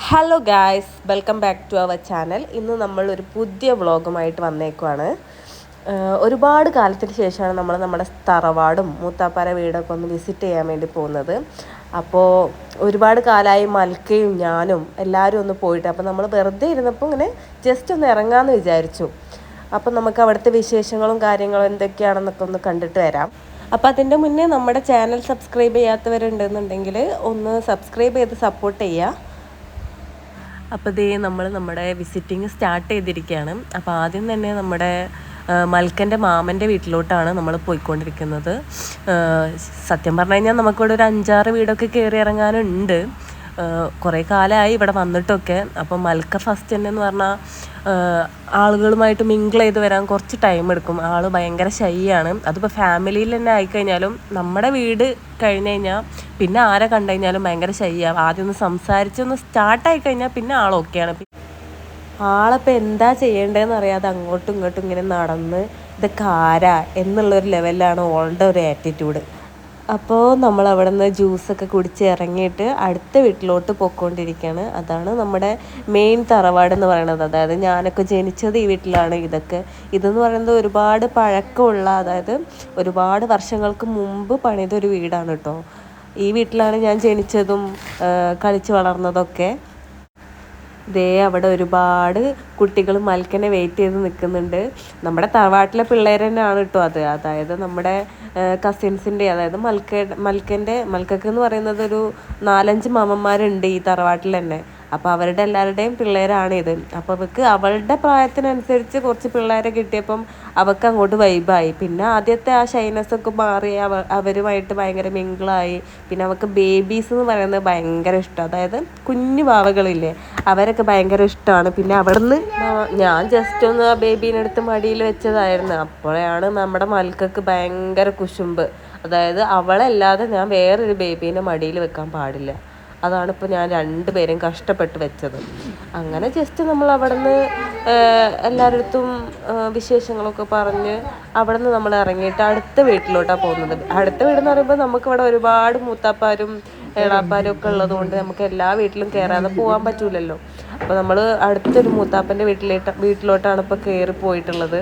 Hello guys, welcome back to our channel. ഇന്ന് നമ്മൾ ഒരു പുതിയ വ്ളോഗുമായിട്ട് വന്നേക്കുവാണ്. ഒരുപാട് കാലത്തിന് ശേഷമാണ് നമ്മൾ നമ്മുടെ തറവാടും മൂത്താപ്പാര വീടൊക്കെ ഒന്ന് വിസിറ്റ് ചെയ്യാൻ വേണ്ടി പോകുന്നത്. അപ്പോൾ ഒരുപാട് കാലമായി മൽക്കയും ഞാനും എല്ലാവരും ഒന്ന് പോയിട്ട്, അപ്പോൾ നമ്മൾ വെറുതെ ഇരുന്നപ്പോൾ ഇങ്ങനെ ജസ്റ്റ് ഒന്ന് ഇറങ്ങാമെന്ന് വിചാരിച്ചു. അപ്പം നമുക്ക് അവിടുത്തെ വിശേഷങ്ങളും കാര്യങ്ങളും എന്തൊക്കെയാണെന്നൊക്കെ ഒന്ന് കണ്ടിട്ട് വരാം. അപ്പോൾ അതിൻ്റെ മുന്നേ നമ്മുടെ ചാനൽ സബ്സ്ക്രൈബ് ചെയ്യാത്തവരുണ്ടെന്നുണ്ടെങ്കിൽ ഒന്ന് സബ്സ്ക്രൈബ് ചെയ്ത് സപ്പോർട്ട് ചെയ്യുക. അപ്പോൾ ഇതേ നമ്മുടെ വിസിറ്റിംഗ് സ്റ്റാർട്ട് ചെയ്തിരിക്കുകയാണ്. അപ്പോൾ ആദ്യം തന്നെ നമ്മുടെ മൽക്കൻ്റെ മാമൻ്റെ വീട്ടിലോട്ടാണ് നമ്മൾ പോയിക്കൊണ്ടിരിക്കുന്നത്. സത്യം പറഞ്ഞു കഴിഞ്ഞാൽ നമുക്കിവിടെ ഒരു 5-6 വീടൊക്കെ കയറി ഇറങ്ങാനുണ്ട്. കുറേ കാലമായി ഇവിടെ വന്നിട്ടൊക്കെ. അപ്പോൾ മൽക്ക ഫസ്റ്റ് തന്നെ എന്ന് പറഞ്ഞാൽ ആളുകളുമായിട്ട് മിങ്കിൾ ചെയ്ത് വരാൻ കുറച്ച് ടൈം എടുക്കും. ആൾ ഭയങ്കര ഷൈ ആണ്. അതിപ്പോൾ ഫാമിലിയിൽ തന്നെ ആയിക്കഴിഞ്ഞാലും നമ്മുടെ വീട് കഴിഞ്ഞ് കഴിഞ്ഞാൽ പിന്നെ ആരെ കണ്ടു കഴിഞ്ഞാലും ഭയങ്കര ഷൈ ആണ്. ആദ്യം ഒന്ന് സംസാരിച്ചൊന്ന് സ്റ്റാർട്ടായി കഴിഞ്ഞാൽ പിന്നെ ആൾ ഓക്കെയാണ്. ആളിപ്പോൾ എന്താ ചെയ്യേണ്ടതെന്ന് അറിയാതെ അങ്ങോട്ടും ഇങ്ങോട്ടും ഇങ്ങനെ നടന്ന് ഇതൊക്കെ ആരാ എന്നുള്ളൊരു ലെവലിലാണ് ഓളുടെ ഒരു ആറ്റിറ്റ്യൂഡ്. അപ്പോൾ നമ്മൾ അവിടെ നിന്ന് ജ്യൂസൊക്കെ കുടിച്ച് ഇറങ്ങിയിട്ട് അടുത്ത വീട്ടിലോട്ട് പോയിക്കൊണ്ടിരിക്കുകയാണ്. അതാണ് നമ്മുടെ മെയിൻ തറവാട് എന്ന് പറയുന്നത്. അതായത് ഞാനൊക്കെ ജനിച്ചത് ഈ വീട്ടിലാണ്. ഇതെന്ന് പറയുന്നത് ഒരുപാട് പഴക്കമുള്ള, അതായത് ഒരുപാട് വർഷങ്ങൾക്ക് മുമ്പ് പണിതൊരു വീടാണ് കേട്ടോ. ഈ വീട്ടിലാണ് ഞാൻ ജനിച്ചതും കളിച്ച് വളർന്നതൊക്കെ. ദേ അവിടെ ഒരുപാട് കുട്ടികൾ മൽക്കനെ വെയിറ്റ് ചെയ്ത് നിൽക്കുന്നുണ്ട്. നമ്മുടെ തറവാട്ടിലെ പിള്ളേർ തന്നെയാണ് കേട്ടോ അത്. അതായത് നമ്മുടെ കസിൻസിൻ്റെ, അതായത് മൽക്കക്ക് എന്ന് പറയുന്നത് ഒരു 4-5 മാമന്മാരുണ്ട് ഈ തറവാട്ടിൽ തന്നെ. അപ്പോൾ അവരുടെ എല്ലാവരുടെയും പിള്ളേരാണിത്. അപ്പോൾ അവളുടെ പ്രായത്തിനനുസരിച്ച് കുറച്ച് പിള്ളേരെ കിട്ടിയപ്പം അവൾക്ക് അങ്ങോട്ട് വൈബായി. പിന്നെ ആദ്യത്തെ ആ ഷൈനസ്സൊക്കെ മാറി അവരുമായിട്ട് ഭയങ്കര മിങ്കിളായി. പിന്നെ അവൾക്ക് ബേബീസ് എന്ന് പറയുന്നത് ഭയങ്കര ഇഷ്ടം. അതായത് കുഞ്ഞു പാവകളില്ലേ, അവരൊക്കെ ഭയങ്കര ഇഷ്ടമാണ്. പിന്നെ അവിടുന്ന് ഞാൻ ജസ്റ്റ് ഒന്ന് ആ ബേബീനെടുത്ത് മടിയിൽ വെച്ചതായിരുന്നു. അപ്പോഴാണ് നമ്മുടെ മൽക്കക്ക് ഭയങ്കര കുശുമ്പ്. അതായത് അവളല്ലാതെ ഞാൻ വേറൊരു ബേബീനെ മടിയിൽ വെക്കാൻ പാടില്ല. അതാണിപ്പോൾ ഞാൻ 2 പേരും കഷ്ടപ്പെട്ട് വെച്ചത്. അങ്ങനെ ജസ്റ്റ് നമ്മൾ അവിടെ നിന്ന് എല്ലാവരുടെ വിശേഷങ്ങളൊക്കെ പറഞ്ഞ് അവിടെ നിന്ന് നമ്മൾ ഇറങ്ങിയിട്ട് അടുത്ത വീട്ടിലോട്ടാണ് പോകുന്നത്. അടുത്ത വീടെന്ന് പറയുമ്പോൾ നമുക്കിവിടെ ഒരുപാട് മൂത്താപ്പാരും ഏളാപ്പാരും ഒക്കെ ഉള്ളതുകൊണ്ട് നമുക്ക് എല്ലാ വീട്ടിലും കയറാതെ പോകാൻ പറ്റൂലല്ലോ. അപ്പോൾ നമ്മൾ അടുത്തൊരു മൂത്താപ്പൻ്റെ വീട്ടിലോട്ടാണ് ഇപ്പോൾ കയറി പോയിട്ടുള്ളത്.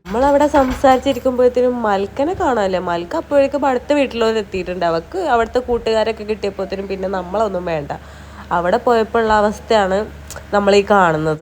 നമ്മളവിടെ സംസാരിച്ചിരിക്കുമ്പോഴത്തേനും മൽക്കനെ കാണാനില്ല. മൽക്ക അപ്പോഴേക്കും അടുത്ത വീട്ടിലോട്ട് എത്തിയിട്ടുണ്ട്. അവൾക്ക് അവിടുത്തെ കൂട്ടുകാരൊക്കെ കിട്ടിയപ്പോഴത്തേനും പിന്നെ നമ്മളൊന്നും വേണ്ട. അവിടെ പോയപ്പോഴുള്ള അവസ്ഥയാണ് നമ്മളീ കാണുന്നത്.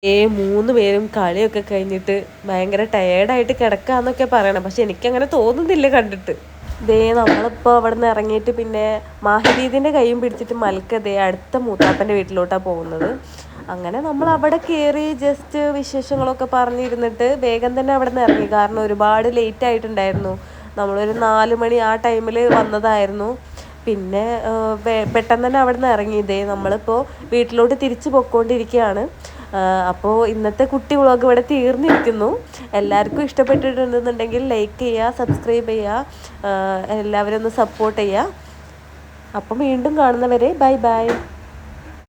ഈ 3 പേരും കളിയൊക്കെ കഴിഞ്ഞിട്ട് ഭയങ്കര ടയേർഡായിട്ട് കിടക്കാന്നൊക്കെ പറയണം. പക്ഷെ എനിക്കങ്ങനെ തോന്നുന്നില്ല കണ്ടിട്ട്. ദേ നമ്മളിപ്പോൾ അവിടെ നിന്ന് ഇറങ്ങിയിട്ട് പിന്നെ മാഹിദീദിൻ്റെ കൈയും പിടിച്ചിട്ട് മൽക്കതേ അടുത്ത മൂത്താപ്പൻ്റെ വീട്ടിലോട്ടാണ് പോകുന്നത്. അങ്ങനെ നമ്മൾ അവിടെ കയറി ജസ്റ്റ് വിശേഷങ്ങളൊക്കെ പറഞ്ഞിരുന്നിട്ട് വേഗം തന്നെ അവിടെ നിന്ന് ഇറങ്ങി. കാരണം ഒരുപാട് ലേറ്റ് ആയിട്ടുണ്ടായിരുന്നു. നമ്മളൊരു 4 മണി ആ ടൈമിൽ വന്നതായിരുന്നു. പിന്നെ പെട്ടെന്ന് തന്നെ അവിടെ നിന്ന് ഇറങ്ങിയതേ നമ്മളിപ്പോൾ വീട്ടിലോട്ട് തിരിച്ചു പോയിക്കൊണ്ടിരിക്കുകയാണ്. അപ്പോൾ ഇന്നത്തെ കുട്ടി വ്ളോഗ് ഇവിടെ തീർന്നിരിക്കുന്നു. എല്ലാവർക്കും ഇഷ്ടപ്പെട്ടിട്ടുണ്ടെന്നുണ്ടെങ്കിൽ ലൈക്ക് ചെയ്യുക, സബ്സ്ക്രൈബ് ചെയ്യുക, എല്ലാവരും ഒന്ന് സപ്പോർട്ട് ചെയ്യുക. അപ്പം വീണ്ടും കാണുന്നവരെ ബൈ ബൈ.